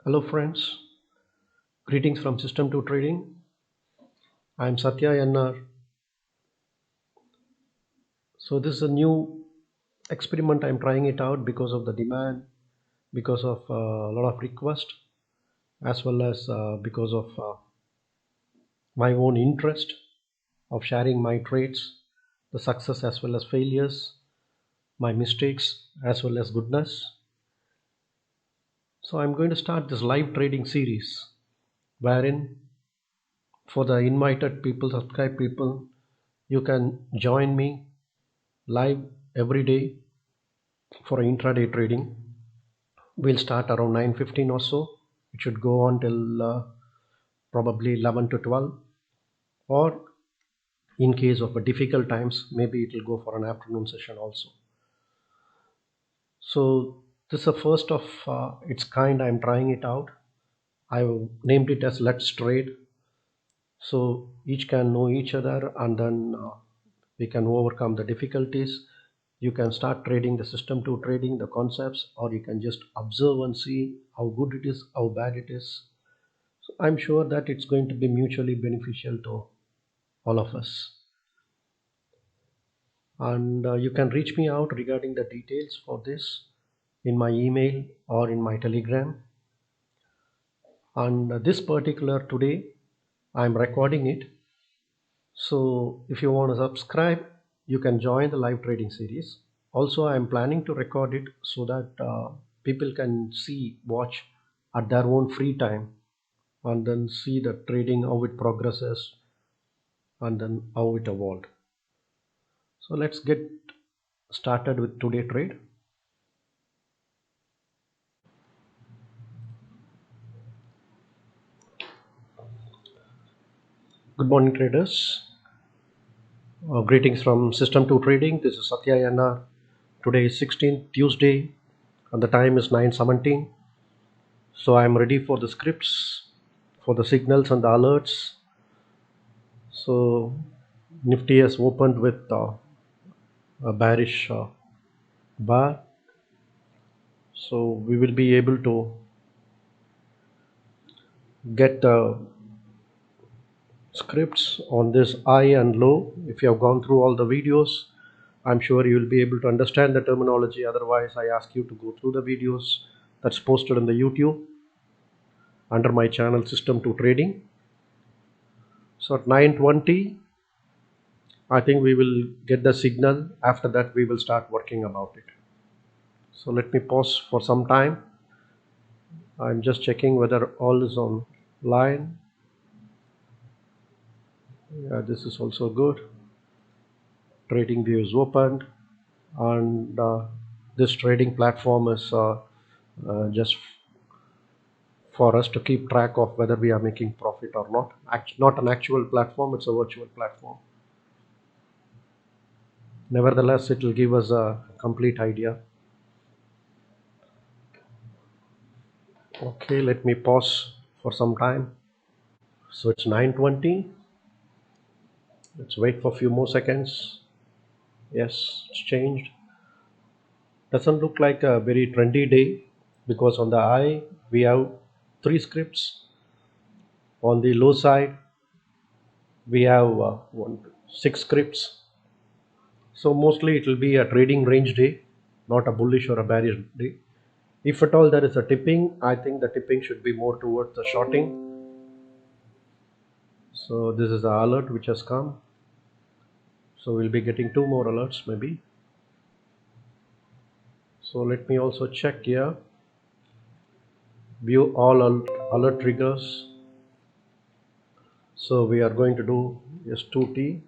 Hello friends, greetings from System 2 Trading. I am Satya Yannar. So this is a new experiment. I'm trying it out because of the demand, because of a lot of request, as well as because of my own interest of sharing my trades, the success as well as failures, my mistakes as well as goodness. So I'm going to start this live trading series wherein for the invited people, subscribed people, you can join me live every day for intraday trading. We'll start around 9:15 or so. It should go on till probably 11 to 12, or in case of a difficult times, maybe it will go for an afternoon session also. So this is the first of its kind. I'm trying it out. I named it as Let's Trade. So each can know each other, and then we can overcome the difficulties. You can start trading the System 2 Trading, the concepts, or you can just observe and see how good it is, how bad it is. So I'm sure that it's going to be mutually beneficial to all of us. And you can reach me out regarding the details for this in my email or in my Telegram. And this particular today, I'm recording it. So if you want to subscribe, you can join the live trading series. Also, I'm planning to record it so that people can watch at their own free time, and then see the trading, how it progresses, and then how it evolved. So let's get started with today trade. Good morning, traders. Greetings from System 2 Trading. This is Satya Yanna. Today is 16th Tuesday, and the time is 9:17. So I am ready for the scripts, for the signals and the alerts. So Nifty has opened with a bearish bar. So we will be able to get scripts on this high and low. If you have gone through all the videos, I'm sure you will be able to understand the terminology. Otherwise, I ask you to go through the videos that's posted on the YouTube under my channel System 2 Trading. So at 9:20, I think we will get the signal. After that, we will start working about it. So let me pause for some time. I'm just checking whether all is on line. Yeah, this is also good. Trading view is opened, and this trading platform is just for us to keep track of whether we are making profit or not. Not an actual platform, it's a virtual platform. Nevertheless, it will give us a complete idea. Okay, let me pause for some time. So it's 9:20. Let's wait for a few more seconds. Yes, it's changed. Doesn't look like a very trendy day, because on the high we have three scripts. On the low side we have six scripts. So mostly it will be a trading range day, not a bullish or a bearish day. If at all there is a tipping, I think the tipping should be more towards the shorting. So this is the alert which has come. So we'll be getting two more alerts maybe. So let me also check here. View all alert triggers. So we are going to do S2T.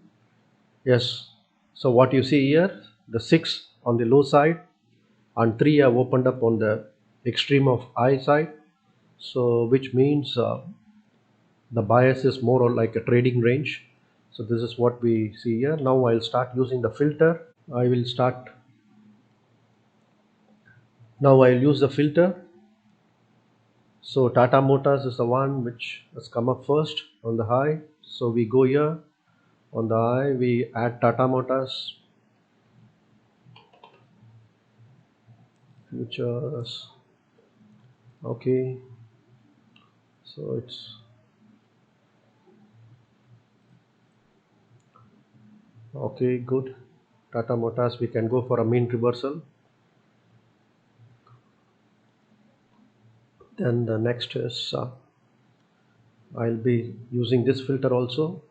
Yes. So what you see here, the 6 on the low side and 3 have opened up on the extreme of high side. So which means the bias is more or like a trading range. So this is what we see here. Now I'll start using the filter. I will start. Now I'll use the filter. So Tata Motors is the one which has come up first on the high. So we go here on the high, we add Tata Motors futures. Okay. So it's okay, good. Tata Motors, we can go for a mean reversal. Then the next is I'll be using this filter also,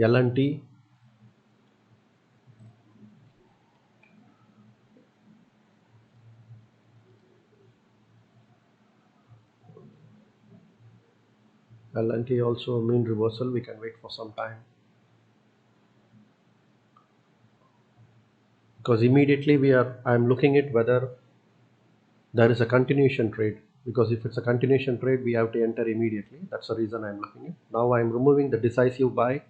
L&T. L&T also mean reversal, we can wait for some time. Because immediately I'm looking at whether there is a continuation trade, because if it's a continuation trade we have to enter immediately. That's the reason I'm looking at. Now I'm removing the decisive buy.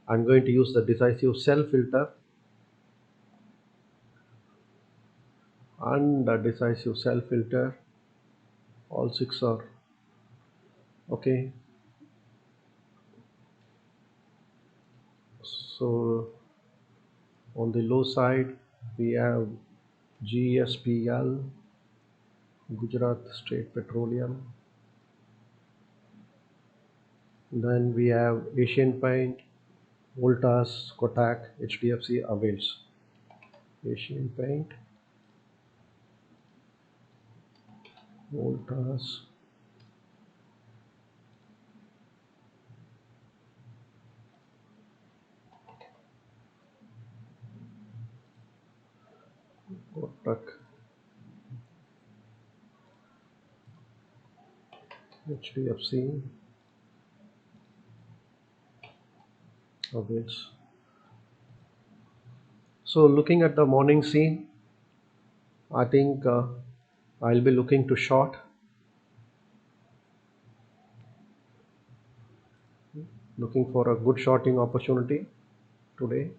I'm going to use the decisive sell filter and the decisive sell filter. All six are okay. So on the low side we have GSPL, Gujarat State Petroleum. Then we have Asian Paint, Voltas, Kotak, HDFC, Avails. Asian Paint, Voltas, Kotak, HDFC, Avails. So looking at the morning scene, I think I'll be looking to short. Looking for a good shorting opportunity today.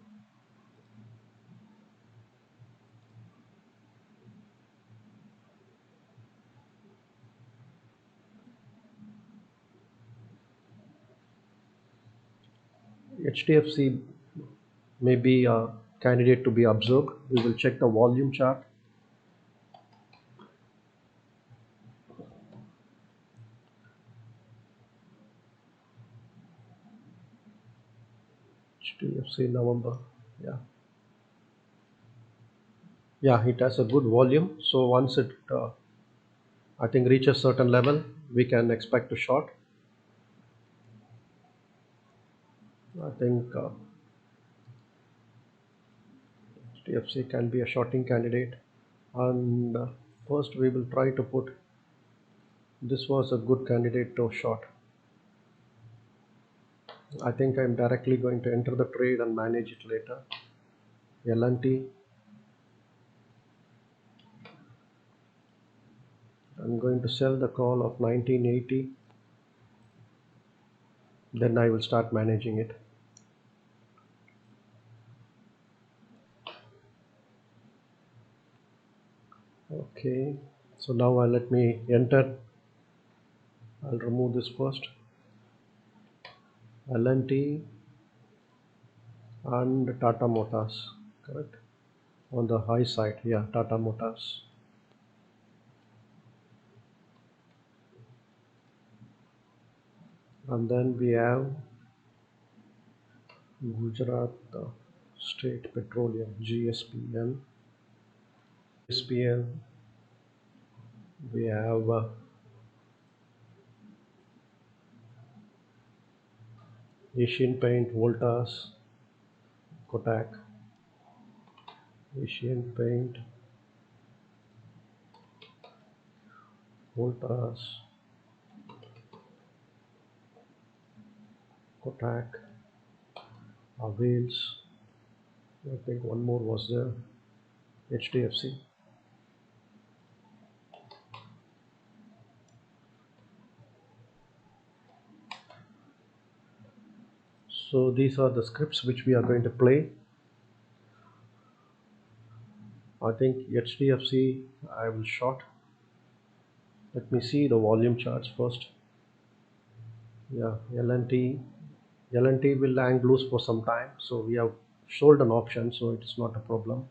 HDFC may be a candidate to be observed. We will check the volume chart. HDFC November, yeah. Yeah, it has a good volume. So once it, I think, reaches certain level, we can expect to short. I think HDFC can be a shorting candidate. And first we will try to put, this was a good candidate to short. I think I'm directly going to enter the trade and manage it later. L&T, I'm going to sell the call of 1980. Then I will start managing it. Okay, so now let me enter. I'll remove this first. L&T and Tata Motors, correct? On the high side, yeah, Tata Motors. And then we have Gujarat State Petroleum, GSPL. GSPL, we have Asian Paint, Voltas, Kotak, Asian Paint, Voltas, Kotak, Avails. I think one more was there, HDFC. So these are the scripts which we are going to play. I think HDFC I will short. Let me see the volume charts first. Yeah, L&T. L&T will hang loose for some time, so we have sold an option, so it is not a problem.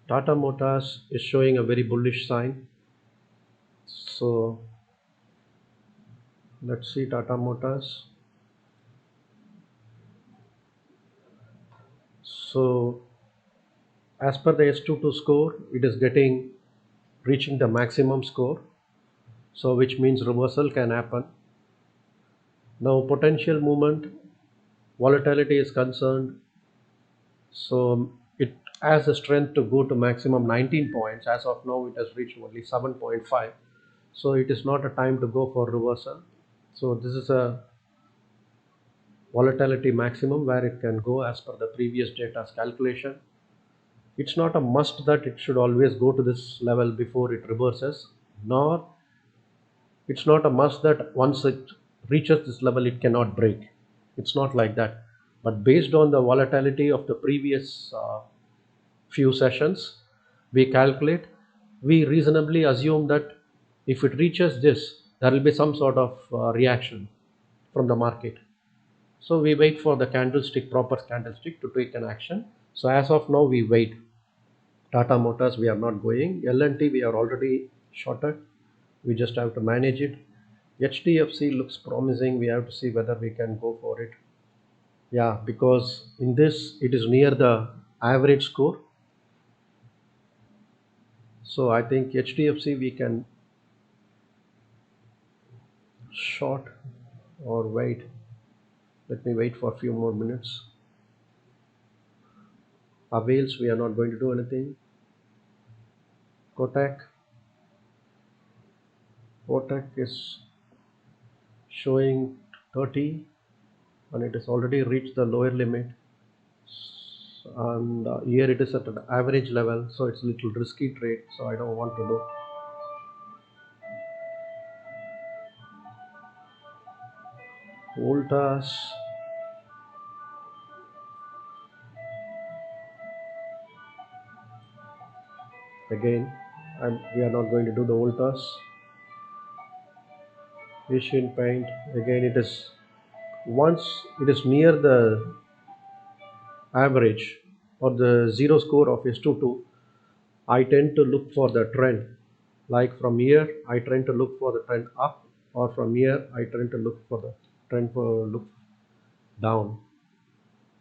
Tata Motors is showing a very bullish sign. So Let's see Tata Motors. So as per the S22 score, it is reaching the maximum score. So which means reversal can happen. Now potential movement, volatility is concerned. So it has a strength to go to maximum 19 points. As of now, it has reached only 7.5. So it is not a time to go for reversal. So this is a volatility maximum where it can go as per the previous data's calculation. It's not a must that it should always go to this level before it reverses, nor it's not a must that once it reaches this level it cannot break. It's not like that. But based on the volatility of the previous few sessions, we calculate, we reasonably assume that if it reaches this, there will be some sort of reaction from the market. So we wait for the candlestick, proper candlestick to take an action. So as of now, we wait. Tata Motors, we are not going. L&T, we are already shorted. We just have to manage it. HDFC looks promising. We have to see whether we can go for it. Yeah, because in this, it is near the average score. So I think HDFC we can short or wait. Let me wait for a few more minutes. Avails, we are not going to do anything. Kotak is showing 30 and it has already reached the lower limit, and here it is at an average level, so it's a little risky trade, so I don't want to do. Voltas, again we are not going to do the Voltas. Asian Paint, again it is, once it is near the average or the zero score of S22, I tend to look for the trend. Like from here, I tend to look for the trend up, or from here, I tend to look for the trend for look down.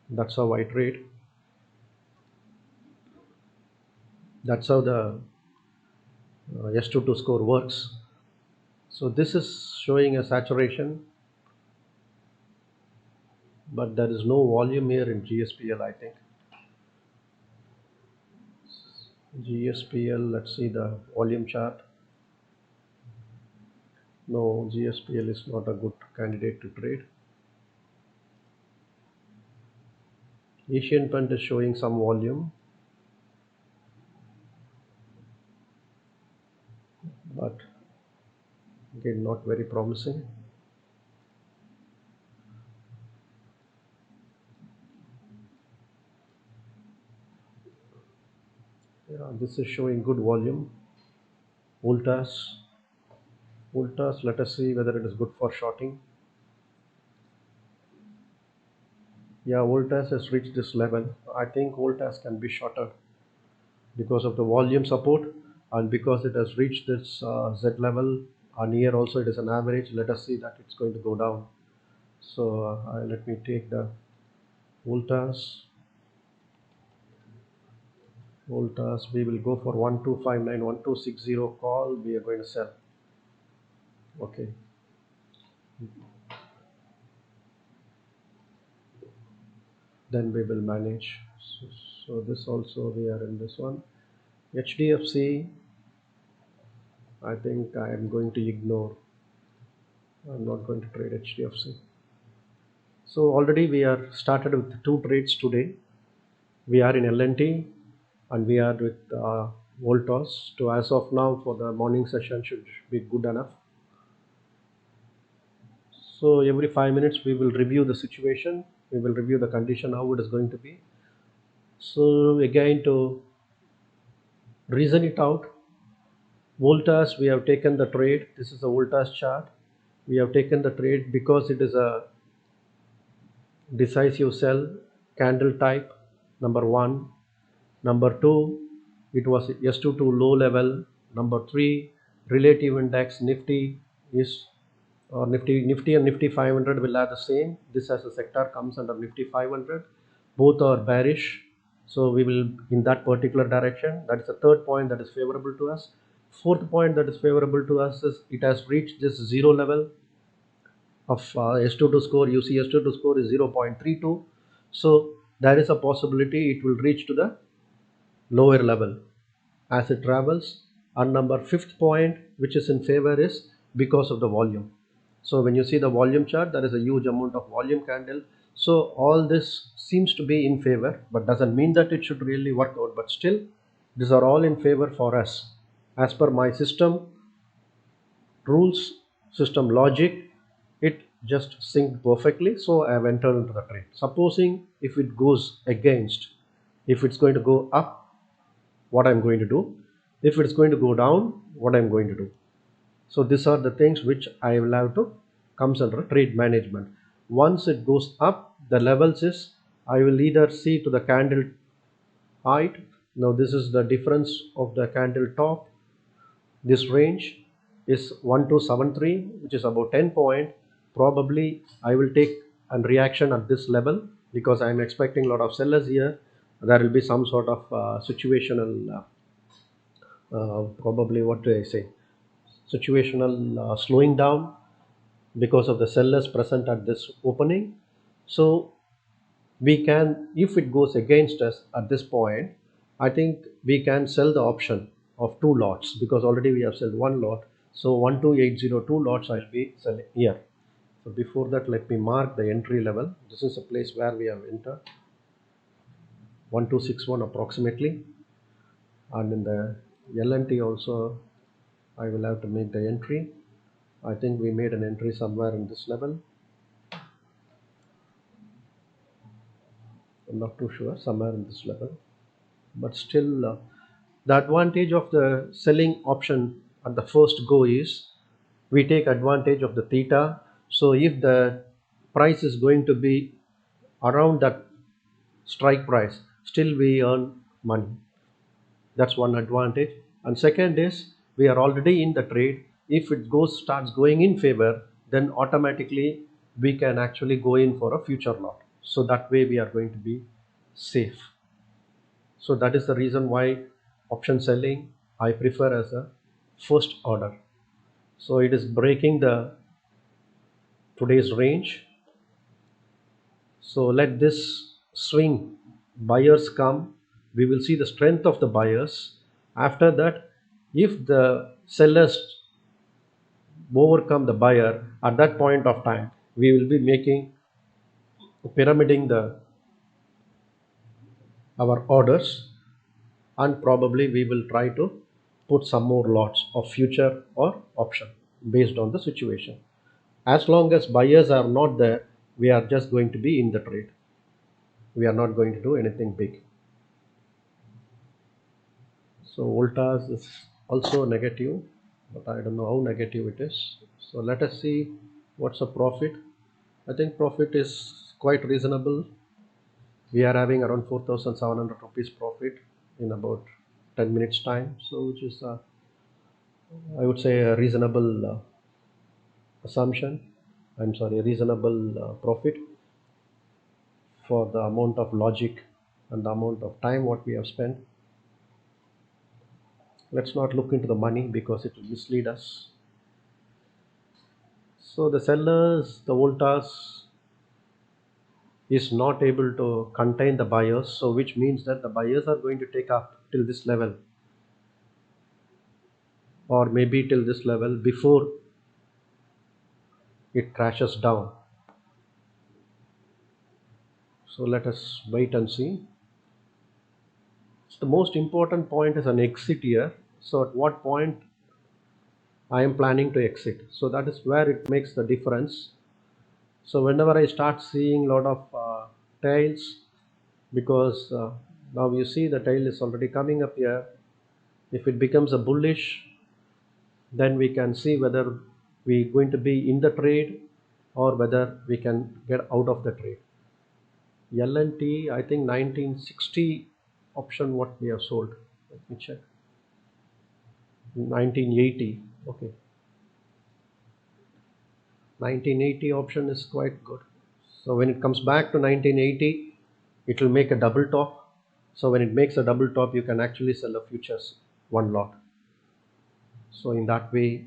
That's how I trade. That's how the S22 score works. So this is showing a saturation, but there is no volume here in GSPL, I think. GSPL, let's see the volume chart. No, GSPL is not a good candidate to trade. Asian Paint is showing some volume, but again not very promising. Yeah, this is showing good volume. Voltas, let us see whether it is good for shorting. Yeah, Voltas has reached this level. I think Voltas can be shorted because of the volume support and because it has reached this Z level, and here also it is an average. Let us see that it's going to go down. So let me take the Voltas. We will go for 1259, 1260 call. We are going to sell. Okay. Then we will manage. So this also we are in this one. HDFC, I think I am going to ignore. I'm not going to trade HDFC. So already we are started with two trades today. We are in L&T and we are with Voltas. So as of now, for the morning session should be good enough. So every 5 minutes we will review the situation. We will review the condition, how it is going to be. So again, to reason it out, Voltas, we have taken the trade. This is a Voltas chart. We have taken the trade because it is a decisive sell candle type, number one. Number two, it was S22 low level. Number three, relative index Nifty is or Nifty and Nifty 500 will have the same. This as a sector comes under Nifty 500. Both are bearish. So we will in that particular direction. That is the third point that is favorable to us. Fourth point that is favorable to us is it has reached this zero level of S22 score. You see S22 score is 0.32. So there is a possibility it will reach to the lower level as it travels. And number fifth point which is in favor is because of the volume. So when you see the volume chart, there is a huge amount of volume candle. So all this seems to be in favor, but doesn't mean that it should really work out. But still, these are all in favor for us. As per my system rules, system logic, it just synced perfectly. So I have entered into the trade. Supposing if it goes against, if it's going to go up, what I'm going to do. If it's going to go down, what I'm going to do. So these are the things which I will have to comes under trade management. Once it goes up, the levels is I will either see to the candle height. Now this is the difference of the candle top. This range is 1273, which is about 10 point. Probably I will take a reaction at this level because I am expecting a lot of sellers here. There will be some sort of situational probably what do I say, situational slowing down because of the sellers present at this opening. So we can, if it goes against us at this point, I think we can sell the option of two lots because already we have sold one lot. So 12802 lots I'll be selling here. So before that, let me mark the entry level. This is a place where we have entered 1261 approximately, and in the LNT also I will have to make the entry. I think we made an entry somewhere in this level. I'm not too sure, somewhere in this level. But still, the advantage of the selling option at the first go is we take advantage of the theta. So if the price is going to be around that strike price, still we earn money. That's one advantage. And second is we are already in the trade. If it goes starts going in favor, then automatically we can actually go in for a future lot. So that way we are going to be safe. So that is the reason why option selling I prefer as a first order. So it is breaking the today's range. So let this swing, buyers come, we will see the strength of the buyers. After that, if the sellers overcome the buyer at that point of time, we will be making pyramiding the our orders, and probably we will try to put some more lots of future or option based on the situation. As long as buyers are not there, we are just going to be in the trade. We are not going to do anything big. So Voltas is also negative, but I don't know how negative it is. So let us see what's the profit. I think profit is quite reasonable. We are having around 4,700 rupees profit in about 10 minutes time. So which is I would say a reasonable assumption. I'm sorry, a reasonable profit for the amount of logic and the amount of time what we have spent. Let's not look into the money because it will mislead us. So the sellers, the Voltas is not able to contain the buyers, so which means that the buyers are going to take up till this level or maybe till this level before it crashes down. So let us wait and see. So the most important point is an exit here. So at what point I am planning to exit? So that is where it makes the difference. So whenever I start seeing a lot of tails, because now you see the tail is already coming up here. If it becomes a bullish, then we can see whether we going to be in the trade or whether we can get out of the trade. LNT, I think 1960 option what we have sold. Let me check. 1980. Okay. 1980 option is quite good. So when it comes back to 1980, it will make a double top. So when it makes a double top, you can actually sell the futures one lot. So in that way,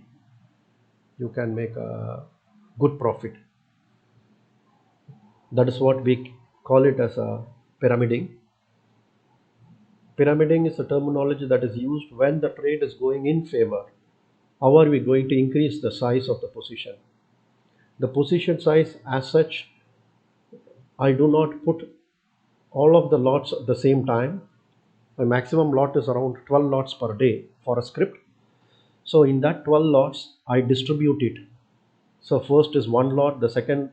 you can make a good profit. That is what we call it as a pyramiding. Pyramiding is a terminology that is used when the trade is going in favor. How are we going to increase the size of the position? The position size as such, I do not put all of the lots at the same time. My maximum lot is around 12 lots per day for a script. So in that 12 lots, I distribute it. So first is one lot, the second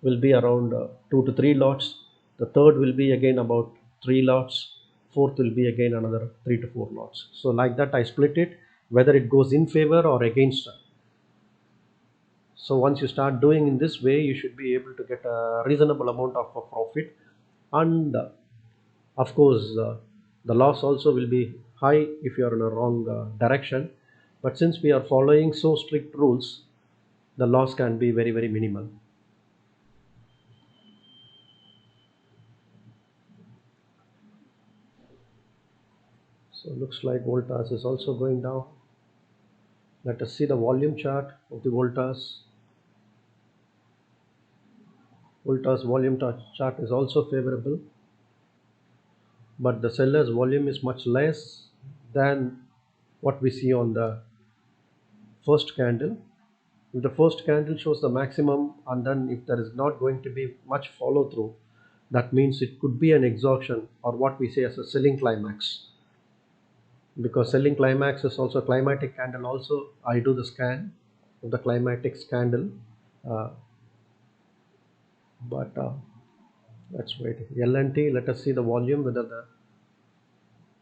will be around 2 to 3 lots, the third will be again about 3 lots, fourth will be again another 3 to 4 lots. So like that I split it, whether it goes in favor or against. So once you start doing in this way, you should be able to get a reasonable amount of a profit. And of course, the loss also will be high if you are in a wrong direction. But since we are following so strict rules, the loss can be very, very minimal. So looks like Voltas is also going down. Let us see the volume chart of the Voltas. Voltas volume chart is also favorable, but the seller's volume is much less than what we see on the first candle. If the first candle shows the maximum and then if there is not going to be much follow through, that means it could be an exhaustion or what we say as a selling climax. Because selling climax is also a climatic candle. Also, I do the scan of the climatic candle, uh, but let's wait. LNT, let us see the volume whether the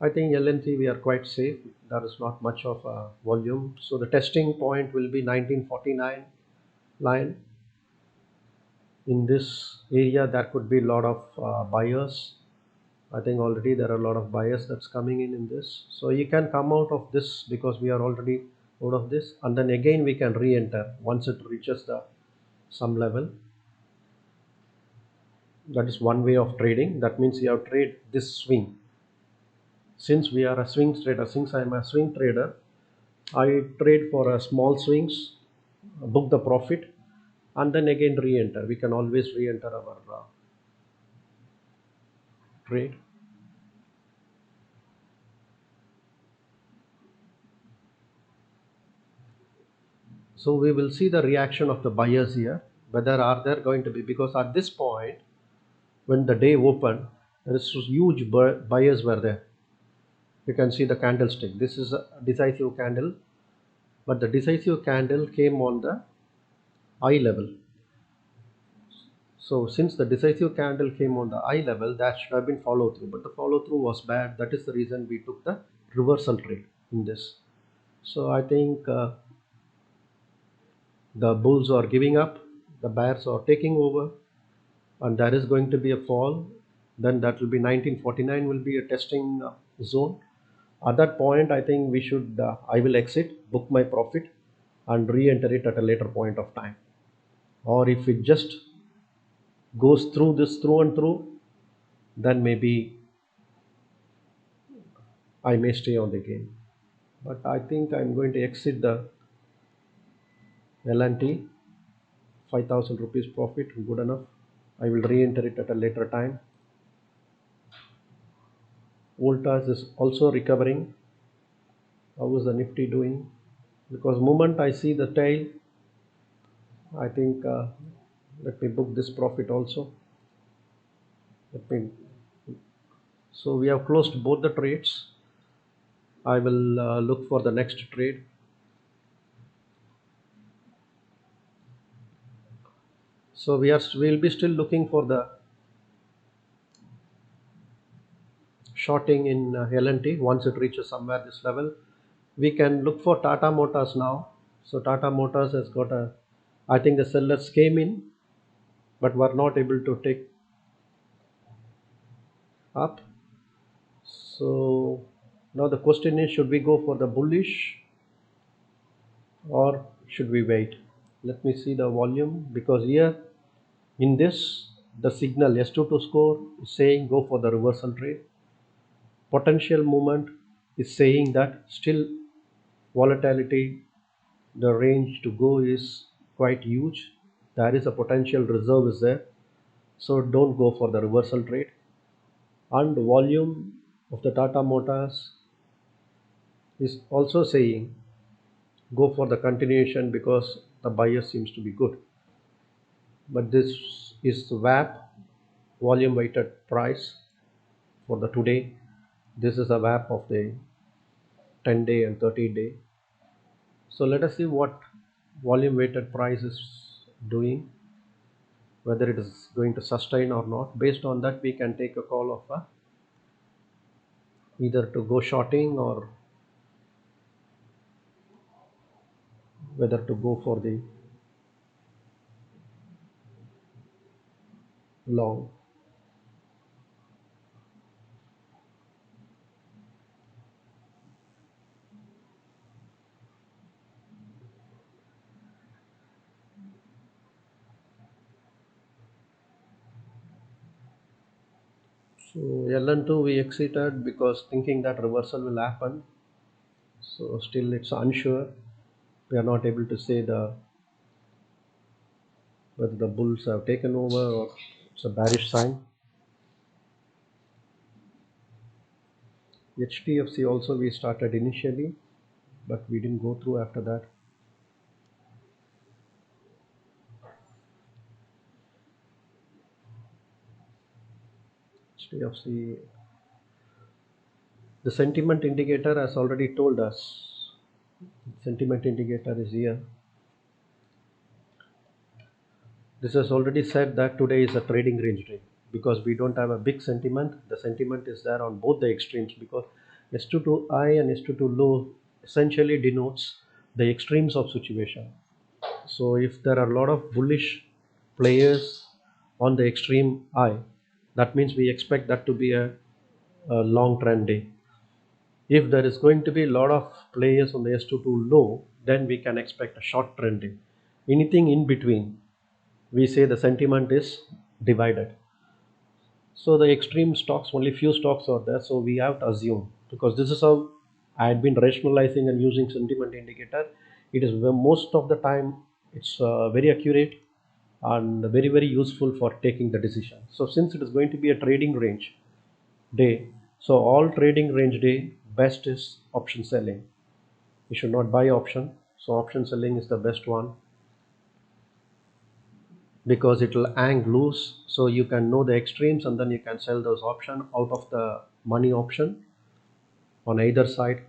I think LNT we are quite safe. There is not much of a volume. So the testing point will be 1949 line. In this area, there could be a lot of buyers. I think already there are a lot of buyers that's coming in this. So you can come out of this because we are already out of this, and then again we can re-enter once it reaches the some level. That is one way of trading. That means you have trade this swing. Since we are a swing trader, since I am a swing trader, I trade for a small swings, book the profit, and then again re-enter. We can always re-enter our trade. So we will see the reaction of the buyers here, whether are there going to be, because at this point, when the day opened, there is huge buyers were there. You can see the candlestick. This is a decisive candle, but the decisive candle came on the eye level. So since the decisive candle came on the eye level, that should have been follow through, but the follow through was bad. That is the reason we took the reversal trade in this. So I think the bulls are giving up, the bears are taking over, and there is going to be a fall. Then that will be 1949 will be a testing zone. At that point, I think we should, I will exit, book my profit, and re-enter it at a later point of time. Or if it just goes through this through and through, then maybe I may stay on the game. But I think I'm going to exit the LNT, 5,000 rupees profit, good enough. I will re-enter it at a later time. Voltas is also recovering. How is the Nifty doing? Because moment I see the tail, I think let me book this profit also. Let me. So we have closed both the trades. I will look for the next trade. So we'll be still looking for the shorting in LNT once it reaches somewhere this level. We can look for Tata Motors now. So Tata Motors has got a, I think the sellers came in but were not able to take up. So now the question is, should we go for the bullish or should we wait? Let me see the volume, because here in this the signal S22 score is saying go for the reversal trade. Potential movement is saying that still volatility, the range to go is quite huge. There is a potential reserve is there, so don't go for the reversal trade. And volume of the Tata Motors is also saying go for the continuation because the buyer seems to be good. But this is VAP, volume weighted price, for the today. This is a VAP of the 10-day and 30-day. So let us see what volume weighted price is doing, whether it is going to sustain or not. Based on that, we can take a call of either to go shorting or whether to go for the long. So LN2 we exited because thinking that reversal will happen. So still it's unsure. We are not able to say whether the bulls have taken over or it's a bearish sign. HDFC also we started initially, but we didn't go through after that. HDFC, the sentiment indicator has already told us. Sentiment indicator is here. This has already said that today is a trading range day because we don't have a big sentiment. The sentiment is there on both the extremes because S22 high and S22 low essentially denotes the extremes of situation. So if there are a lot of bullish players on the extreme high, that means we expect that to be a long trend day. If there is going to be a lot of players on the S22 low, then we can expect a short trend day. Anything in between, we say the sentiment is divided. So the extreme stocks, only few stocks are there, so we have to assume, because this is how I had been rationalizing and using sentiment indicator. It is most of the time it's very accurate and very useful for taking the decision. So since it is going to be a trading range day, so all trading range day best is option selling. You should not buy option, so option selling is the best one because it will hang loose, so you can know the extremes and then you can sell those option out of the money option on either side.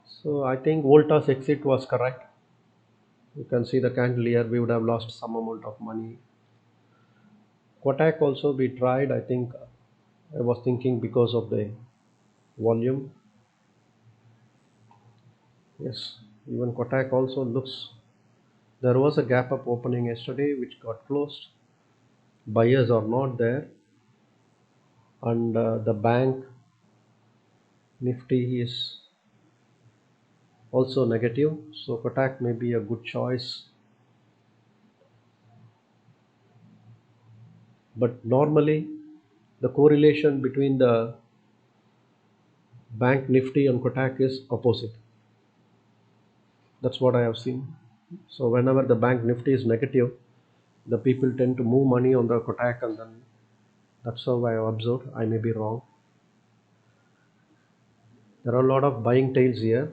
So I think Volta's exit was correct. You can see the candle here, we would have lost some amount of money. Kotak also we tried. I think I was thinking because of the volume. Yes, even Kotak also looks, there was a gap up opening yesterday which got closed. Buyers are not there, and the bank Nifty is also negative, so Kotak may be a good choice. But normally the correlation between the bank Nifty and Kotak is opposite. That's what I have seen. So whenever the bank Nifty is negative, the people tend to move money on the Kotak, and then that's how I have observed. I may be wrong. There are a lot of buying tails here.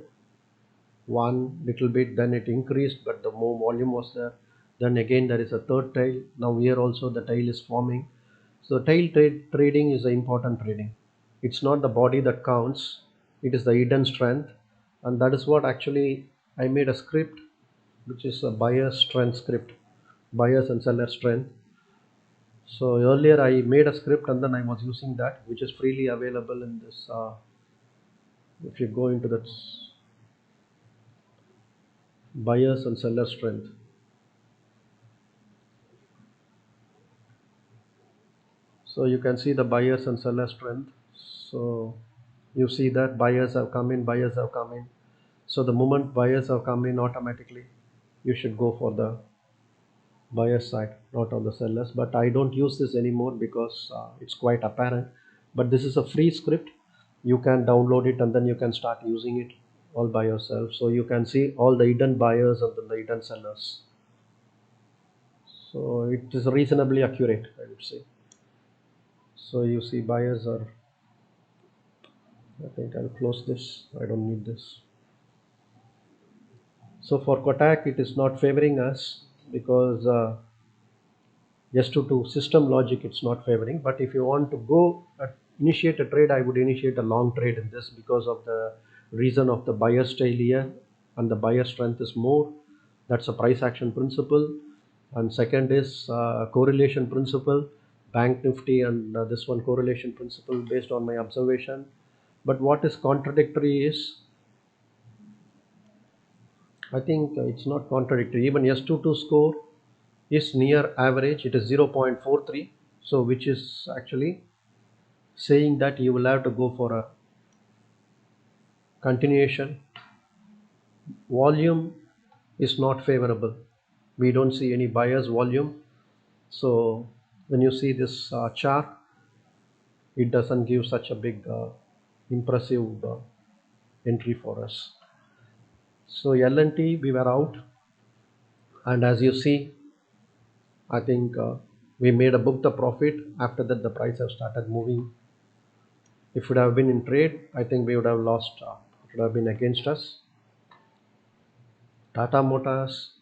One little bit, then it increased, but the more volume was there. Then again there is a third tail. Now here also the tail is forming. So trading is the important trading. It's not the body that counts, it is the hidden strength. And that is what actually I made a script, which is a buyer strength script, buyers and seller strength. So earlier I made a script and then I was using that, which is freely available in this. If you go into that buyers and seller strength, so you can see the buyers and seller strength. So You see that buyers have come in, buyers have come in. So the moment buyers have come in, automatically you should go for the buyer side, not on the sellers. But I don't use this anymore because it's quite apparent. But this is a free script. You can download it and then you can start using it all by yourself. So you can see all the hidden buyers and then the hidden sellers. So it is reasonably accurate, I would say. So you see buyers are, I think I'll close this. I don't need this. So for Kotak, it is not favoring us because just to system logic, it's not favoring. But if you want to go initiate a trade, I would initiate a long trade in this because of the reason of the buyer style here, and the buyer strength is more. That's a price action principle. And second is correlation principle, bank nifty, and this one correlation principle based on my observation. But what is contradictory is, I think it's not contradictory. Even S22 score is near average. It is 0.43. So which is actually saying that you will have to go for a continuation. Volume is not favorable. We don't see any buyers volume. So when you see this chart, it doesn't give such a big impressive entry for us. So L&T, we were out, and as you see, I think we made a book the profit. After that, the price have started moving. If it would have been in trade, I think we would have lost. It would have been against us. Tata Motors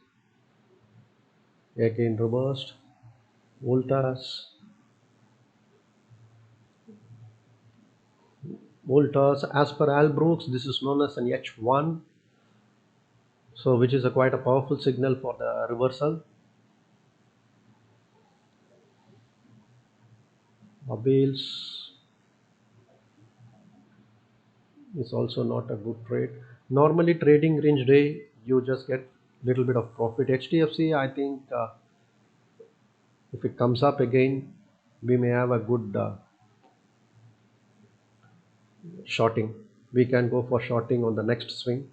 again reversed. Voltas, as per Albrook's, this is known as an H1, so which is a quite a powerful signal for the reversal. Mobiles is also not a good trade. Normally trading range day, you just get little bit of profit. HDFC, I think if it comes up again, we may have a good shorting. We can go for shorting on the next swing,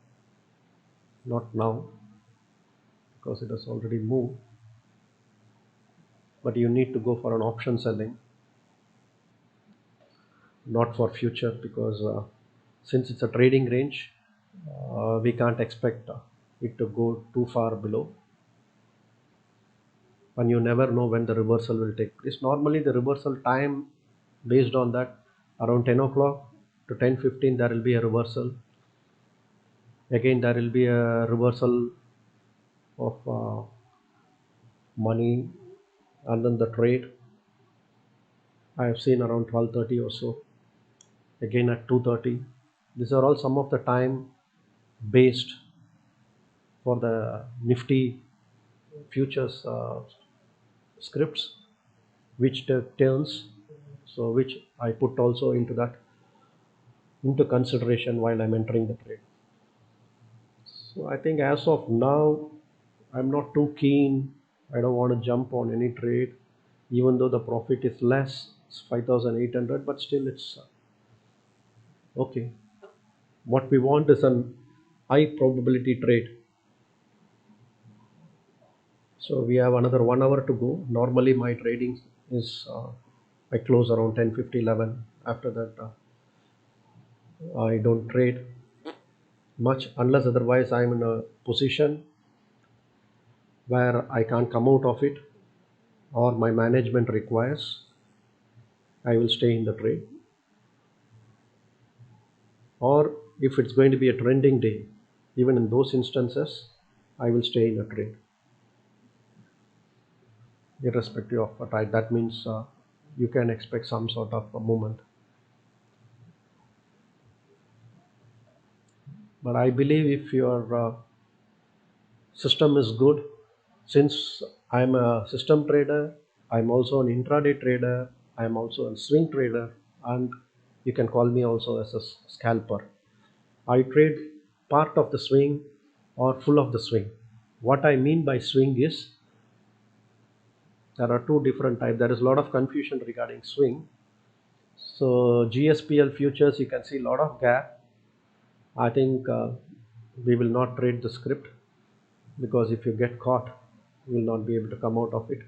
not now because it has already moved. But you need to go for an option selling, not for future, because since it's a trading range, we can't expect it to go too far below, and you never know when the reversal will take place. Normally the reversal time, based on that, around 10 o'clock to 10:15 there will be a reversal. Again there will be a reversal of money, and then the trade I have seen around 12:30 or so, again at 2:30. These are all some of the time based for the Nifty futures scripts, which turns, so which I put also into consideration while I'm entering the trade. So I think as of now, I'm not too keen. I don't want to jump on any trade, even though the profit is less. It's 5,800, but still it's okay. What we want is an high probability trade. So we have another 1 hour to go. Normally my trading is I close around 10:50, 11. After that, I don't trade much unless otherwise I'm in a position where I can't come out of it or my management requires. I will stay in the trade. Or if it's going to be a trending day, even in those instances, I will stay in a trade, irrespective of what I. That means you can expect some sort of a movement. But I believe if your system is good, since I'm a system trader, I'm also an intraday trader, I'm also a swing trader, and you can call me also as a scalper. I trade part of the swing or full of the swing. What I mean by swing is there are two different types. There is a lot of confusion regarding swing. So GSPL futures, you can see a lot of gap. I think we will not trade the script, because if you get caught, you will not be able to come out of it.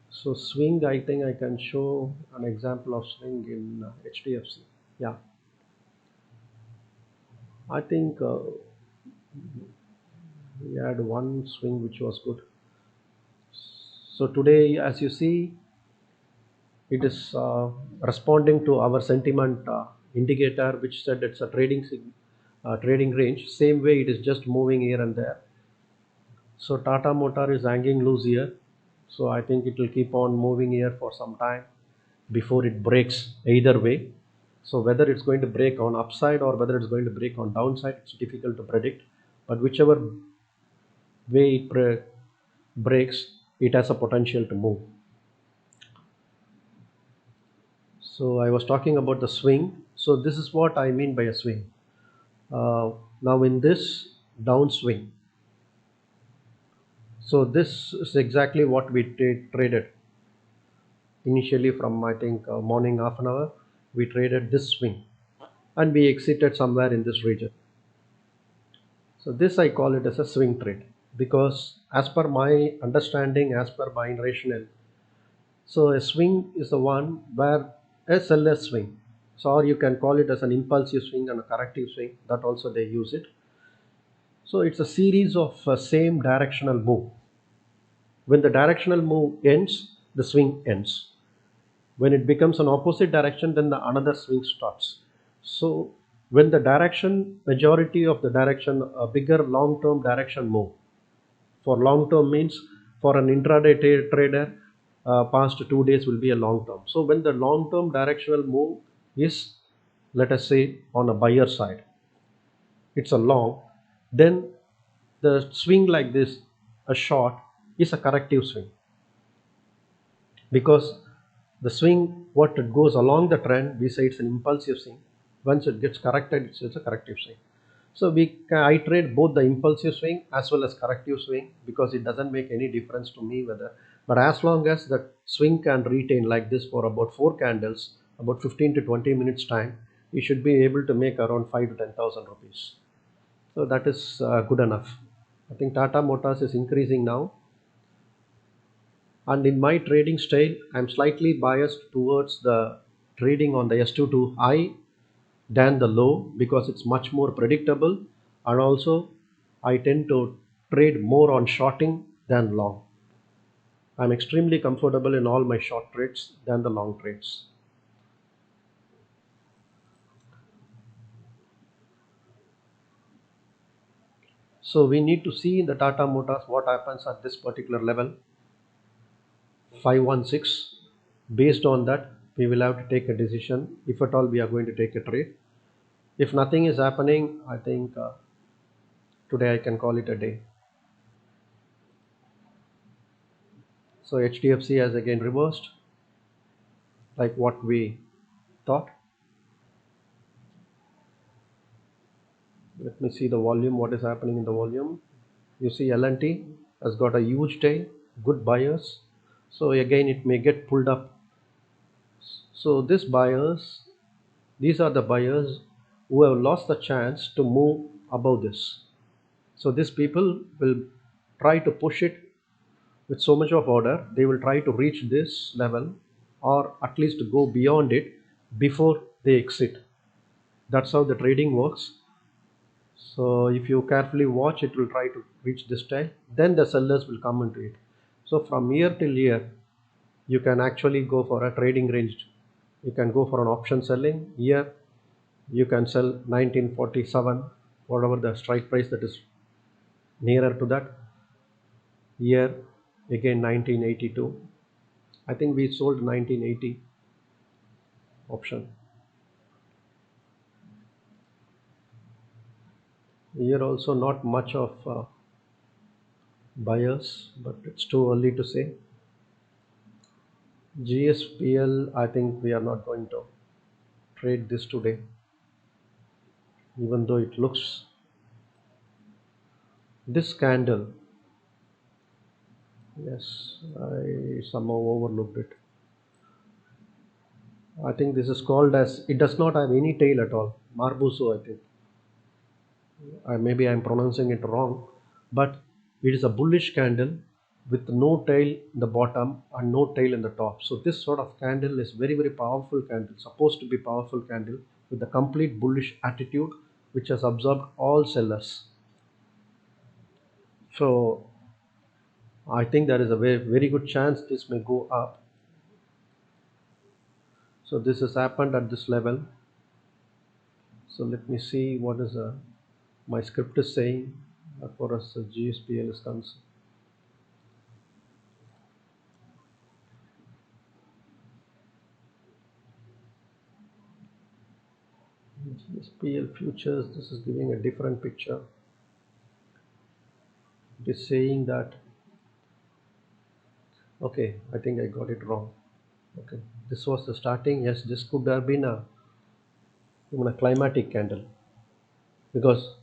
So swing, I think I can show an example of swing in HDFC. Yeah, I think we had one swing which was good. So today, as you see, it is responding to our sentiment indicator, which said it's a trading range. Same way, it is just moving here and there. So Tata Motor is hanging loose here. So I think it will keep on moving here for some time before it breaks either way. So whether it's going to break on upside or whether it's going to break on downside, it's difficult to predict. But whichever way it breaks, it has a potential to move. So I was talking about the swing. So this is what I mean by a swing. Now in this downswing, so this is exactly what we traded initially from, I think, morning half an hour. We traded this swing and we exited somewhere in this region. So this I call it as a swing trade, because as per my understanding, as per my rationale, so a swing is the one where a seller swing. So or you can call it as an impulsive swing and a corrective swing. That also they use it. So it's a series of same directional move. When the directional move ends, the swing ends. When it becomes an opposite direction, then the another swing starts. So when the direction, majority of the direction, a bigger long term direction move, for long term means for an intraday trader, past 2 days will be a long term. So when the long term directional move is, let us say, on a buyer side, it's a long, then the swing like this, a short, is a corrective swing, because the swing, what it goes along the trend, we say it's an impulsive swing. Once it gets corrected, it's a corrective swing. So I trade both the impulsive swing as well as corrective swing, because it doesn't make any difference to me whether, but as long as the swing can retain like this for about 4 candles, about 15 to 20 minutes time, you should be able to make around 5 to 10,000 rupees. So that is good enough. I think Tata Motors is increasing now, and in my trading style, I'm slightly biased towards the trading on the S22 high than the low, because it's much more predictable, and also I tend to trade more on shorting than long. I'm extremely comfortable in all my short trades than the long trades. So we need to see in the Tata Motors what happens at this particular level, 516. Based on that, we will have to take a decision if at all we are going to take a trade. If nothing is happening, I think today I can call it a day. So HDFC has again reversed, like what we thought. Let me see the volume, what is happening in the volume. You see L&T has got a huge day, good buyers. So again, it may get pulled up. So these are the buyers who have lost the chance to move above this. So these people will try to push it with so much of order. They will try to reach this level, or at least go beyond it before they exit. That's how the trading works. So if you carefully watch, it will try to reach this time, then the sellers will come into it. So from year till year, you can actually go for a trading range. You can go for an option selling. Here you can sell 1947, whatever the strike price that is nearer to that. Here again 1982. I think we sold 1980 option. Here also not much of buyers, but it's too early to say. GSPL, I think we are not going to trade this today, even though it looks, this candle, yes, I somehow overlooked it. I think this is called as, it does not have any tail at all. Marbuso, I think. Maybe I'm pronouncing it wrong, but it is a bullish candle with no tail in the bottom and no tail in the top. So this sort of candle is very, very powerful candle, supposed to be powerful candle with a complete bullish attitude, which has absorbed all sellers. So I think there is a very, very good chance this may go up. So this has happened at this level. So let me see what is my script is saying as far as GSPL is concerned. GSPL futures, this is giving a different picture. It is saying that, okay, I think I got it wrong. Okay, this was the starting. Yes, this could have been even a climatic candle, because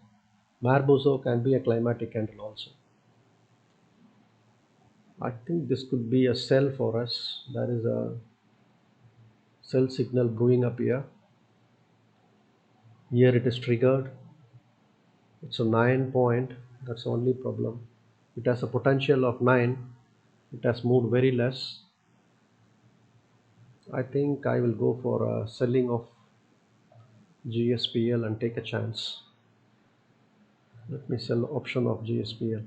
Marboso can be a climatic candle also. I think this could be a sell for us. There is a sell signal brewing up here. Here it is triggered. It's a 9 point. That's the only problem. It has a potential of 9. It has moved very less. I think I will go for a selling of GSPL and take a chance. Let me sell option of GSPL.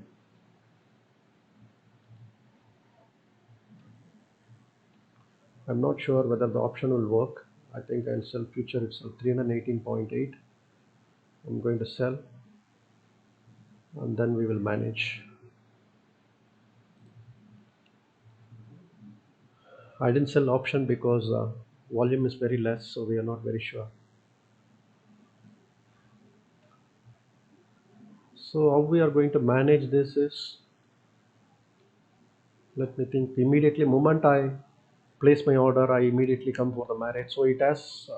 I'm not sure whether the option will work. I think I'll sell future itself 318.8. I'm going to sell and then we will manage. I didn't sell option because volume is very less, so we are not very sure. So how we are going to manage this is, let me think. Immediately moment I place my order, I immediately come for the marriage. So it has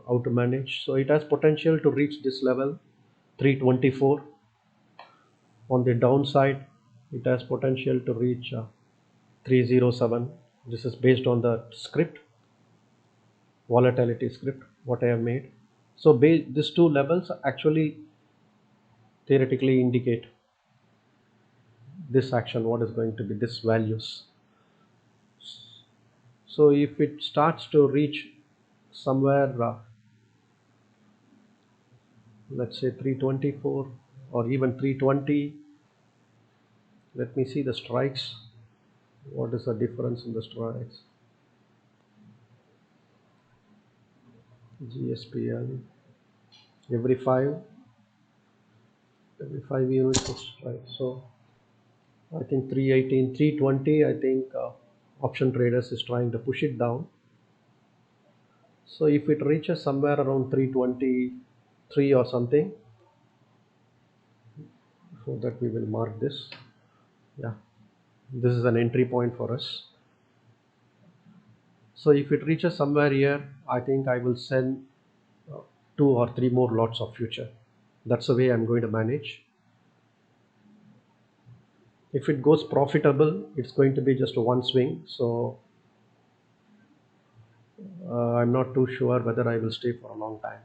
how to manage. So it has potential to reach this level 324. On the downside, it has potential to reach 307. This is based on the script, volatility script, what I have made. So these two levels actually theoretically indicate this action, what is going to be this values. So if it starts to reach somewhere, let's say 324 or even 320, let me see the strikes. What is the difference in the strikes? GSPL every 5 units of strike. So I think 318, 320, I think option traders is trying to push it down. So if it reaches somewhere around 323 or something, so that we will mark this. Yeah, this is an entry point for us. So if it reaches somewhere here, I think I will send 2 or 3 more lots of future. That's the way I'm going to manage. If it goes profitable, it's going to be just one swing. So I'm not too sure whether I will stay for a long time.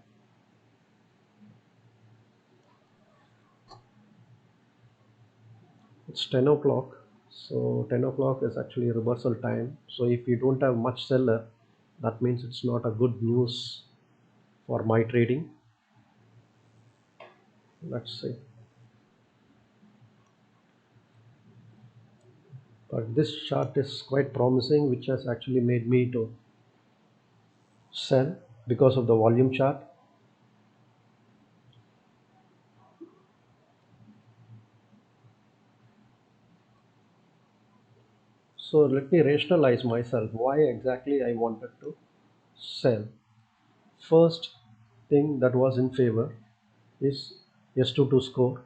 It's 10 o'clock. So 10 o'clock is actually reversal time. So if you don't have much seller, that means it's not a good news for my trading. Let's see. But this chart is quite promising, which has actually made me to sell because of the volume chart. So let me rationalize myself why exactly I wanted to sell. First thing that was in favor is S22 score,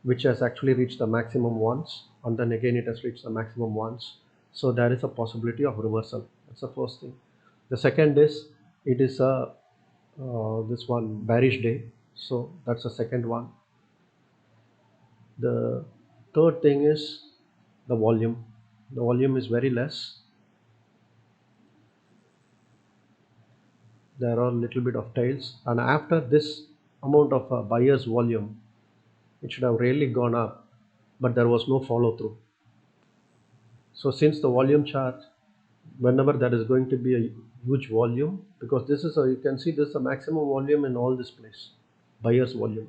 which has actually reached the maximum once, and then again it has reached the maximum once. So there is a possibility of reversal. That's the first thing. The second is, it is a this one bearish day, so that's the second one. The third thing is the volume. The volume is very less. there are a little bit of tails, and after this amount of buyer's volume, it should have really gone up, but there was no follow through. So since the volume chart, whenever there is going to be a huge volume, because this is a, you can see this is the maximum volume in all this place, buyer's volume.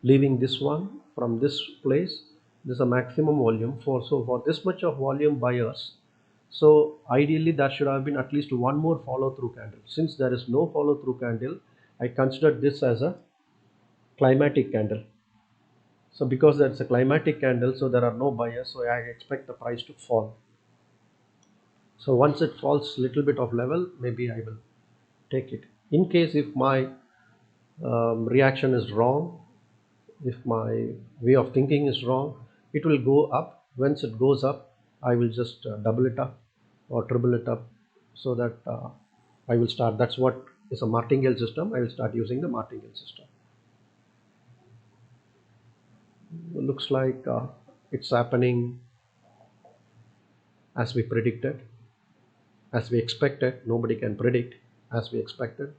Leaving this one from this place, this is a maximum volume for, so for this much of volume buyers, so ideally there should have been at least one more follow through candle. Since there is no follow through candle, I consider this as a climatic candle. So because that's a climatic candle, so there are no buyers, so I expect the price to fall. So once it falls little bit of level, maybe I will take it. In case if my reaction is wrong, if my way of thinking is wrong, it will go up. Once it goes up, I will just double it up or triple it up, so that I will start. That's what is a martingale system. I will start using the martingale system. Looks like it's happening as we predicted, as we expected. Nobody can predict as we expected.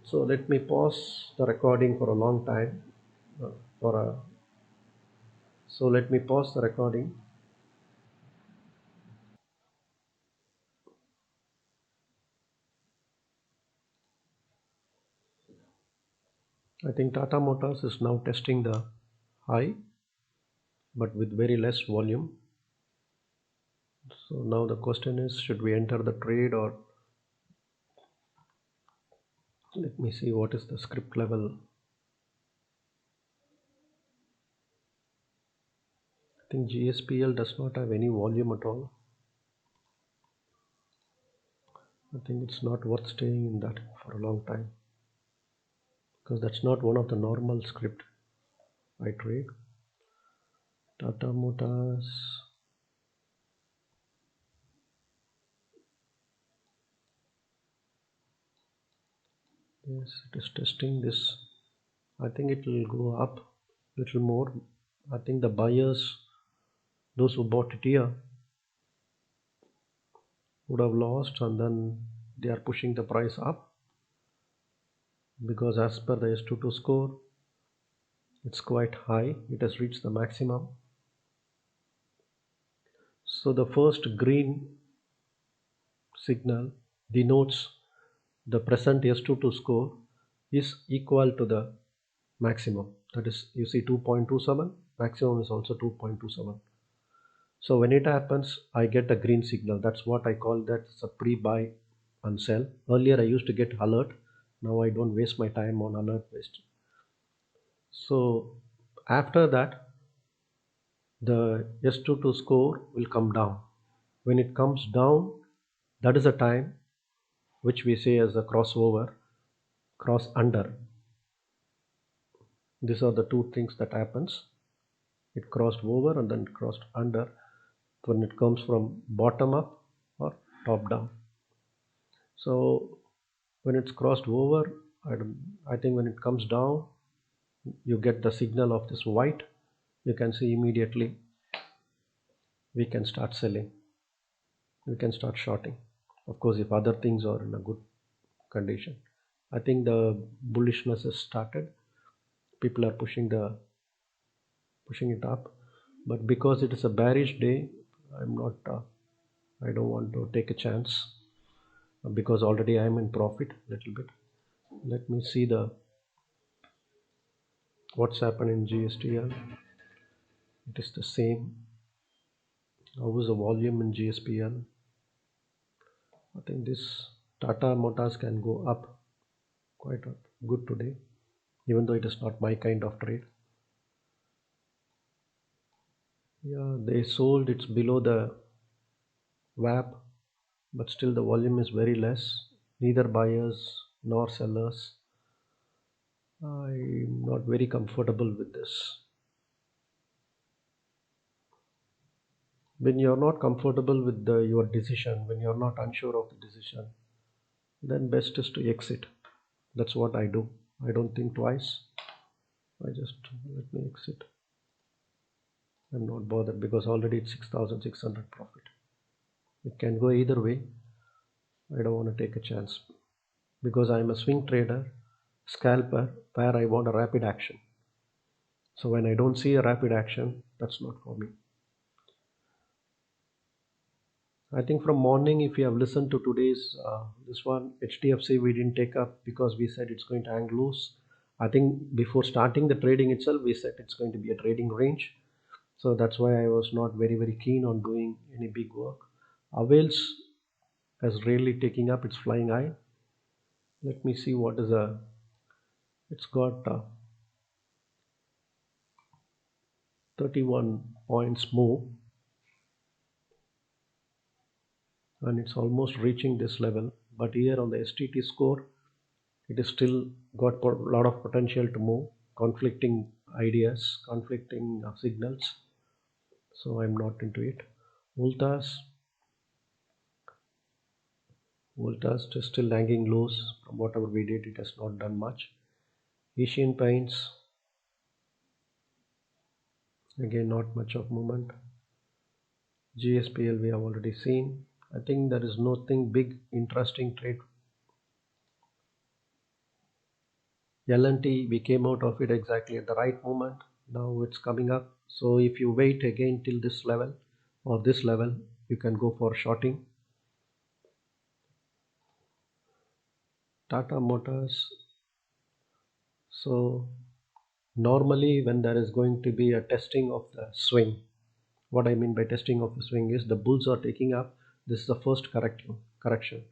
So let me pause the recording for a long time. So let me pause the recording. I think Tata Motors is now testing the high, but with very less volume. So now the question is, should we enter the trade, or let me see what is the script level. I think GSPL does not have any volume at all. I think it's not worth staying in that for a long time, because that's not one of the normal script I trade. Tata Motors. Yes, it is testing this. I think it will go up a little more. I think the buyers, those who bought it here, would have lost, and then they are pushing the price up, because as per the S22 score, it's quite high. It has reached the maximum. So the first green signal denotes the present S22 score is equal to the maximum. That is, you see 2.27, maximum is also 2.27. So when it happens, I get a green signal. That's what I call that a pre-buy and sell. Earlier I used to get alert. Now I don't waste my time on alert based. So after that, the S22 score will come down. When it comes down, that is a time which we say as a crossover, cross under. These are the two things that happens. It crossed over and then it crossed under when it comes from bottom up or top down. So when it's crossed over, I think when it comes down, you get the signal of this white. You can see immediately we can start selling. We can start shorting. Of course, if other things are in a good condition. I think the bullishness has started. People are pushing it up, but because it is a bearish day, I'm not. I don't want to take a chance, because already I'm in profit a little bit. Let me see the what's happened in GSTL. It is the same. How is the volume in GSPL? I think this Tata Motors can go up quite good today, even though it is not my kind of trade. Yeah, they sold, it's below the VAP, but still the volume is very less. Neither buyers nor sellers. I'm not very comfortable with this. When you're not comfortable with your decision, when you're not unsure of the decision, then best is to exit. That's what I do. I don't think twice. I just let me exit. I'm not bothered because already it's 6,600 profit. It can go either way. I don't want to take a chance because I'm a swing trader, scalper, where I want a rapid action. So when I don't see a rapid action, that's not for me. I think from morning, if you have listened to today's this one, HDFC we didn't take up because we said it's going to hang loose. I think before starting the trading itself, we said it's going to be a trading range. So that's why I was not very keen on doing any big work. Avails has really taking up, it's flying high. Let me see what is a, it's got 31 points move and it's almost reaching this level. But here on the STT score, it is still got a lot of potential to move, conflicting ideas, conflicting signals. So I'm not into it. Voltas is still hanging loose. From whatever we did, it has not done much. Asian Paints, again not much of movement. GSPL we have already seen. I think there is nothing big interesting trade. L&T, we came out of it exactly at the right moment. Now it's coming up. So if you wait again till this level or this level, you can go for shorting. Tata Motors. So normally when there is going to be a testing of the swing, what I mean by testing of the swing is the bulls are taking up. This is the first correction.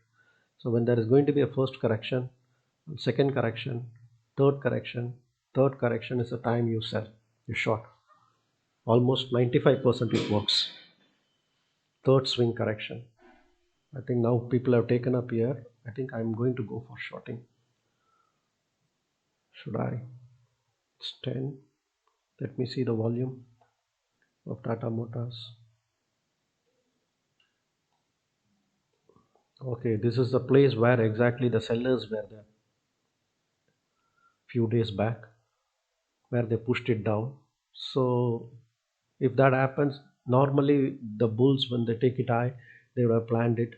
So when there is going to be a first correction, second correction, third correction is the time you sell, you short. Almost 95% it works. Third swing correction. I think now people have taken up here. I think I'm going to go for shorting. Should I? It's 10. Let me see the volume of Tata Motors. Okay, this is the place where exactly the sellers were there few days back, where they pushed it down. So if that happens, normally the bulls when they take it high, they would have planned it.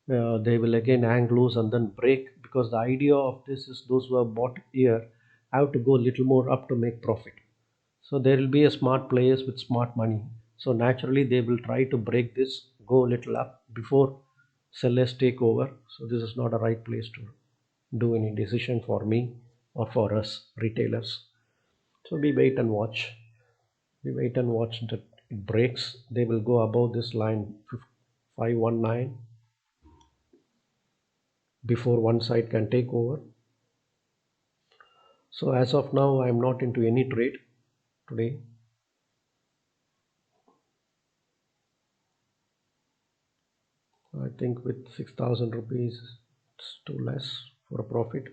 They will again hang loose and then break, because the idea of this is those who have bought here have to go a little more up to make profit. So there will be a smart players with smart money. So naturally they will try to break this, go a little up before sellers take over. So this is not a right place to do any decision for me or for us retailers. So we wait and watch. We wait and watch that it breaks. They will go above this line 519 before one side can take over. So as of now, I am not into any trade today. I think with 6,000 rupees, it's too less for a profit.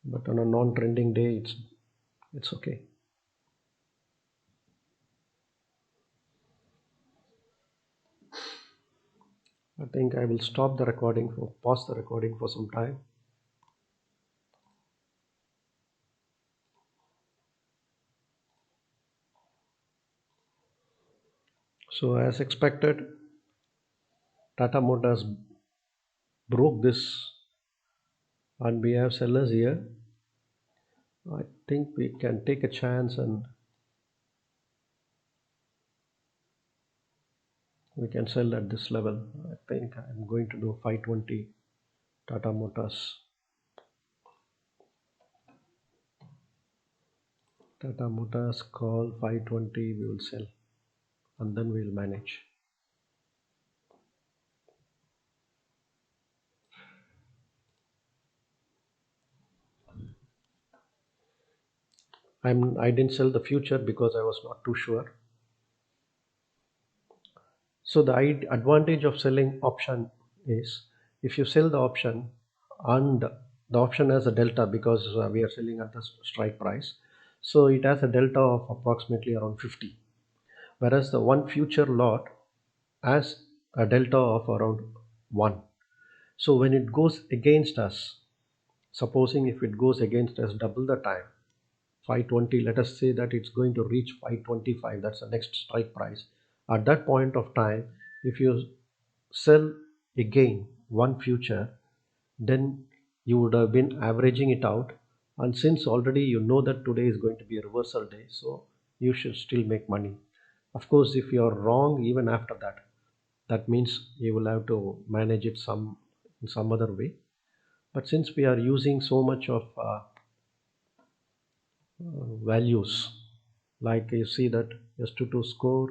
But on a non-trending day, it's okay. I think I will stop the recording for pause the recording for some time. So as expected, Tata Motors broke this and we have sellers here. I think we can take a chance and we can sell at this level. I think I'm going to do 520 Tata Motors. Tata Motors call 520, we will sell and then we will manage. I didn't sell the future because I was not too sure. So the advantage of selling option is if you sell the option and the option has a delta, because we are selling at the strike price. So it has a delta of approximately around 50. Whereas the one future lot has a delta of around 1. So when it goes against us, supposing if it goes against us double the time, 520. Let us say that it's going to reach 525. That's the next strike price. At that point of time, if you sell again one future, then you would have been averaging it out. And since already you know that today is going to be a reversal day, so you should still make money. Of course, if you are wrong even after that, that means you will have to manage it in some other way. But since we are using so much of values, like you see that S22 score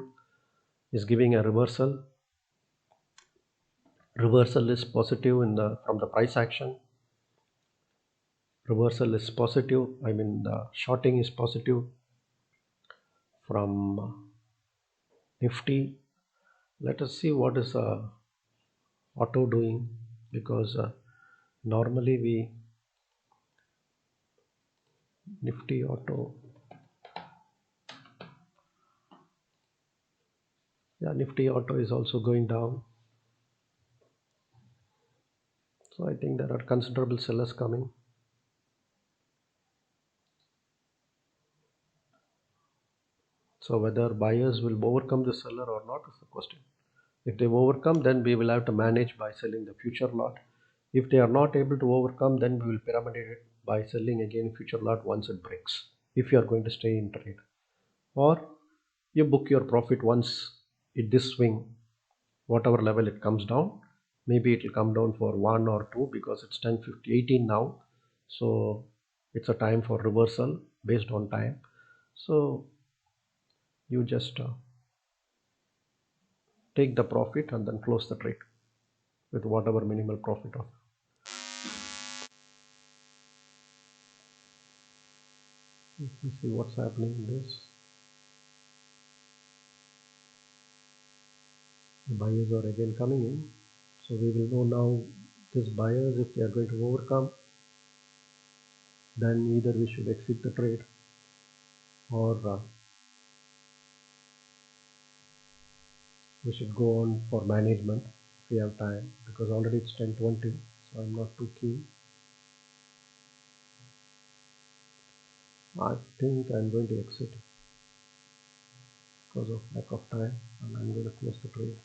is giving a reversal. Reversal is positive in the from the price action. Reversal is positive. I mean the shorting is positive from Nifty. Let us see what is auto doing, because normally we Nifty auto, yeah, Nifty auto is also going down. So I think there are considerable sellers coming. So whether buyers will overcome the seller or not is the question. If they overcome, then we will have to manage by selling the future lot. If they are not able to overcome, then we will pyramid it by selling again future lot once it breaks, if you are going to stay in trade. Or you book your profit once it this swing, whatever level it comes down. Maybe it will come down for 1 or 2, because it's 10:50, 18 now. So it's a time for reversal based on time. So you just take the profit and then close the trade with whatever minimal profit of. Let me see what's happening in this. The buyers are again coming in. So we will know now these buyers, if they are going to overcome, then either we should exit the trade or we should go on for management if we have time, because already it's 10:20, so I'm not too keen. I think I'm going to exit because of lack of time, and I'm going to close the trade.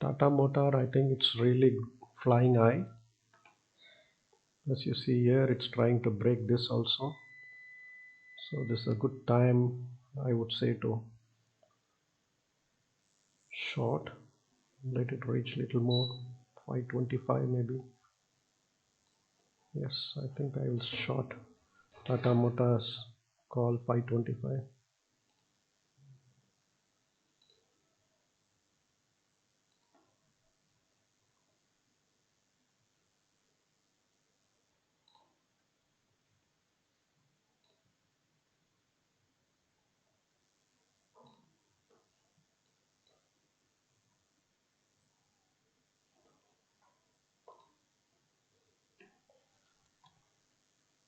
Tata Motor, I think it's really flying high. As you see here, it's trying to break this also. So this is a good time, I would say, to short. Let it reach little more, 525 maybe. Yes, I think I will short Tata Motors, call 525.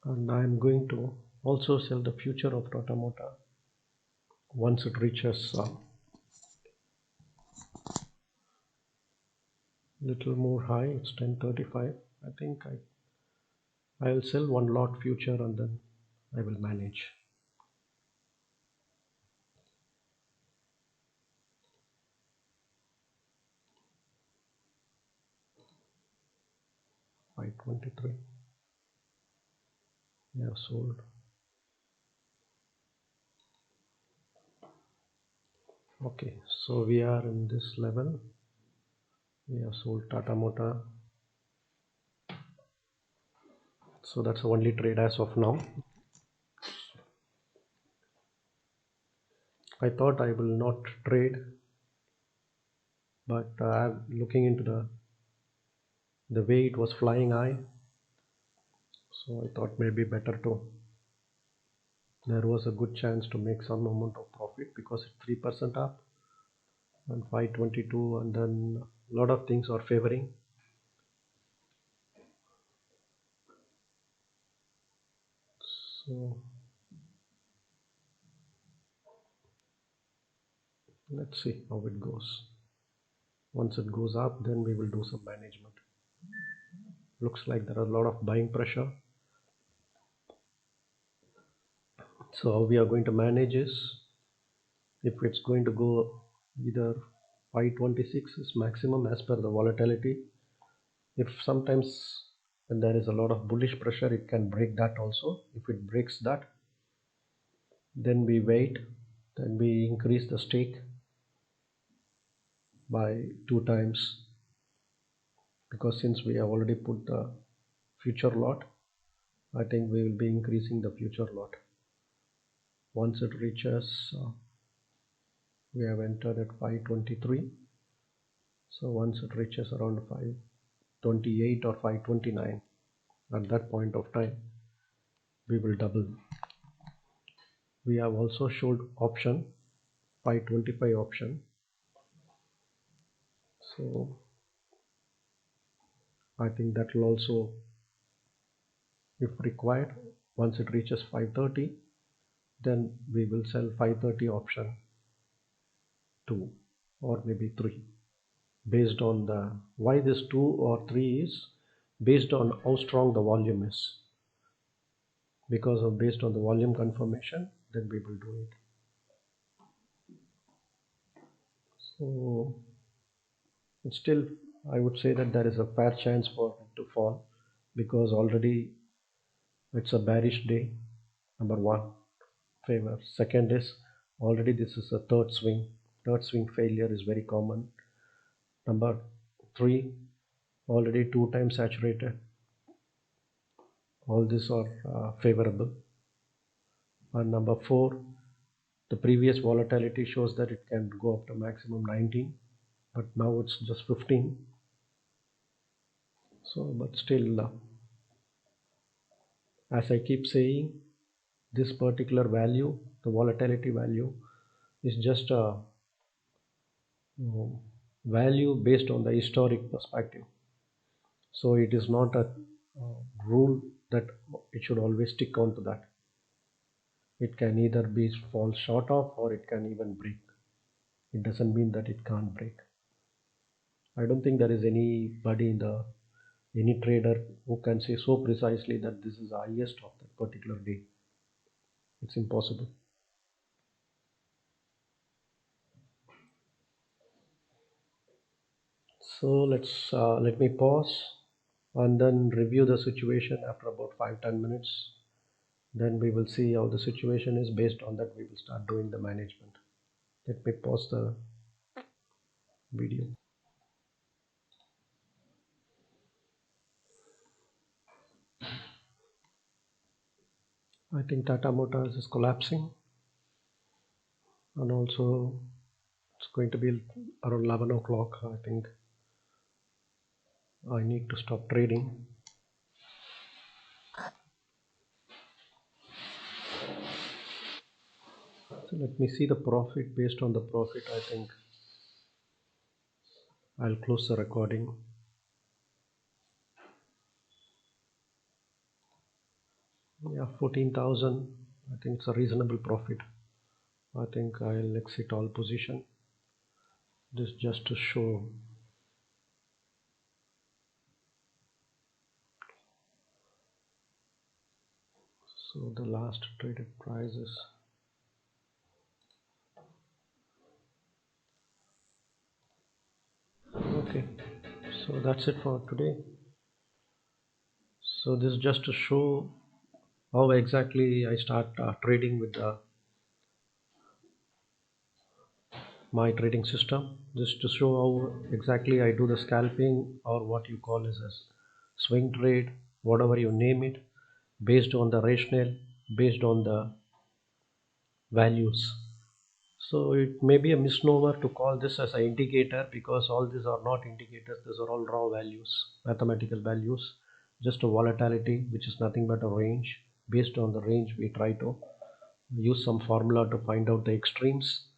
And I am going to also sell the future of Tata Motor once it reaches little more high. It's 10:35. I think I'll sell one lot future and then I will manage. $523. Yeah, sold. Okay, so we are in this level. We have sold Tata Motor. So that's the only trade as of now. I thought I will not trade, but I'm looking into the way it was flying high. So I thought maybe better to, there was a good chance to make some amount of profit because it's 3% up and 522, and then a lot of things are favoring. So let's see how it goes. Once it goes up, then we will do some management. Looks like there are a lot of buying pressure. So how we are going to manage is, if it's going to go either 526 is maximum as per the volatility. If sometimes when there is a lot of bullish pressure, it can break that also. If it breaks that, then we wait, then we increase the stake by 2 times, because since we have already put the future lot, I think we will be increasing the future lot. Once it reaches, we have entered at 523. So once it reaches around 528 or 529, at that point of time, we will double. We have also showed option 525 option. So I think that will also, if required, once it reaches 530, then we will sell 530 option 2 or maybe 3, based on the, why this 2 or 3 is based on how strong the volume is. Because of based on the volume confirmation, then we will do it. So it's still, I would say that there is a fair chance for it to fall, because already it's a bearish day. Number one, favor. Second is, already this is a third swing. Third swing failure is very common. Number three, already 2 times saturated. All these are favorable. And number four, the previous volatility shows that it can go up to maximum 19, but now it's just 15. So, but still, as I keep saying, this particular value, the volatility value, is just a value based on the historic perspective. So it is not a rule that it should always stick on to that. It can either be fall short of, or it can even break. It doesn't mean that it can't break. I don't think there is anybody in the, any trader who can say so precisely that this is the highest of that particular day. It's impossible. So let me pause and then review the situation after about 5-10 minutes. Then we will see how the situation is. Based on that, we will start doing the management. Let me pause the video. I think Tata Motors is collapsing, and also it's going to be around 11 o'clock. I think I need to stop trading. So let me see the profit. Based on the profit, I think I'll close the recording. Yeah, 14,000. I think it's a reasonable profit. I think I'll exit all position. This just to show. So the last traded price is, okay. So that's it for today. So this is just to show how exactly I start trading with my trading system. Just to show how exactly I do the scalping, or what you call as a swing trade, whatever you name it, based on the rationale, based on the values. So it may be a misnomer to call this as an indicator, because all these are not indicators. These are all raw values, mathematical values, just a volatility, which is nothing but a range. Based on the range, we try to use some formula to find out the extremes.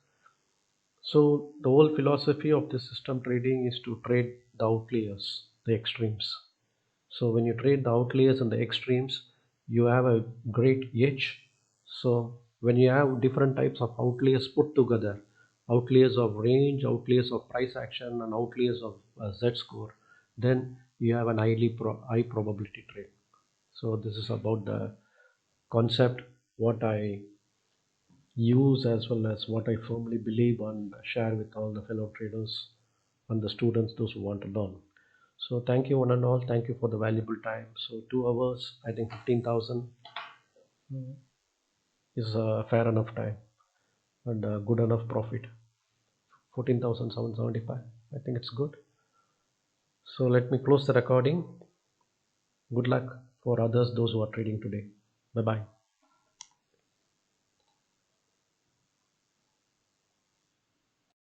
So the whole philosophy of the system trading is to trade the outliers, the extremes. So when you trade the outliers and the extremes, you have a great edge. So when you have different types of outliers put together, outliers of range, outliers of price action, and outliers of Z score, then you have an high probability trade. So this is about the concept, what I use, as well as what I firmly believe and share with all the fellow traders and the students, those who want to learn. So thank you one and all. Thank you for the valuable time. So 2 hours, I think 15,000 is a fair enough time and a good enough profit. 14,775. I think it's good. So let me close the recording. Good luck for others, those who are trading today. Bye bye.